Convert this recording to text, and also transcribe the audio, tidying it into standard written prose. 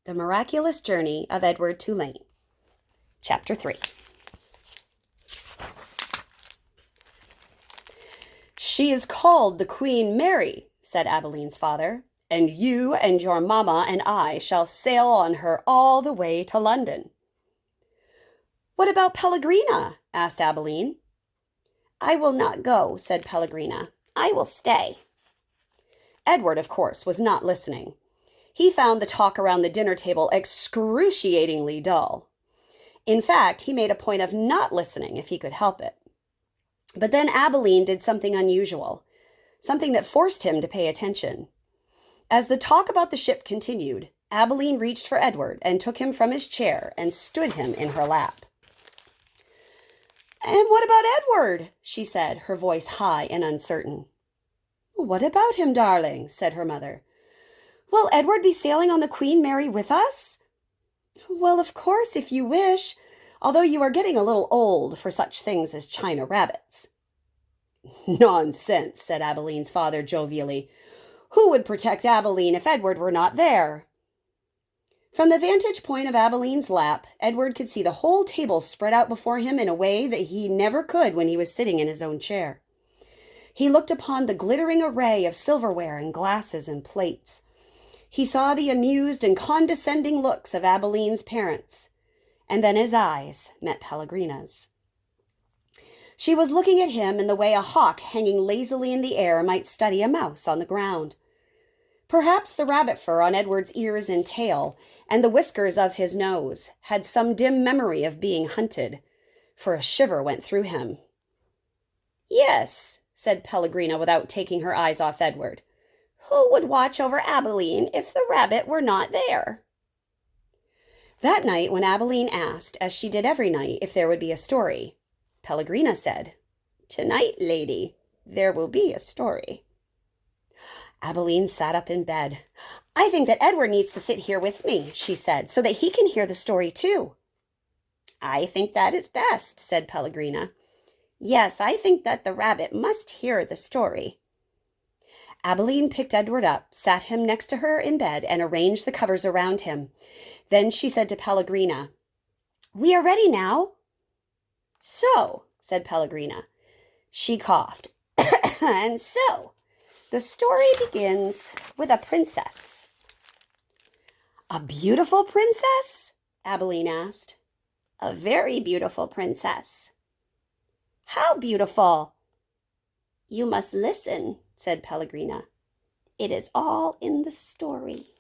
The Miraculous Journey of Edward Tulane. Chapter 3. "She is called the Queen Mary," said Abeline's father, "and you and your mamma and I shall sail on her all the way to London." "What about Pellegrina?" asked Abeline. "I will not go," said Pellegrina. "I will stay." Edward, of course, was not listening. He found the talk around the dinner table excruciatingly dull. In fact, he made a point of not listening if he could help it. But then Abeline did something unusual, something that forced him to pay attention. As the talk about the ship continued, Abeline reached for Edward and took him from his chair and stood him in her lap. "And what about Edward?" she said, her voice high and uncertain. "What about him, darling?" said her mother. "Will Edward be sailing on the Queen Mary with us?" "Well, of course, if you wish, although you are getting a little old for such things as China rabbits." "Nonsense," said Abeline's father jovially. "Who would protect Abeline if Edward were not there?" From the vantage point of Abeline's lap, Edward could see the whole table spread out before him in a way that he never could when he was sitting in his own chair. He looked upon the glittering array of silverware and glasses and plates. He saw the amused and condescending looks of Abeline's parents, and then his eyes met Pellegrina's. She was looking at him in the way a hawk hanging lazily in the air might study a mouse on the ground. Perhaps the rabbit fur on Edward's ears and tail, and the whiskers of his nose, had some dim memory of being hunted, for a shiver went through him. "Yes," said Pellegrina without taking her eyes off Edward. "Who would watch over Abeline if the rabbit were not there?" That night, when Abeline asked, as she did every night, if there would be a story, Pellegrina said, "Tonight, lady, there will be a story." Abeline sat up in bed. "I think that Edward needs to sit here with me," she said, "so that he can hear the story too." "I think that is best," said Pellegrina. "Yes, I think that the rabbit must hear the story." Abeline picked Edward up, sat him next to her in bed, and arranged the covers around him. Then she said to Pellegrina, "We are ready now." "So," said Pellegrina. She coughed. "And so, the story begins with a princess." "A beautiful princess?" Abeline asked. "A very beautiful princess." "How beautiful?" "You must listen," said Pellegrina. "It is all in the story."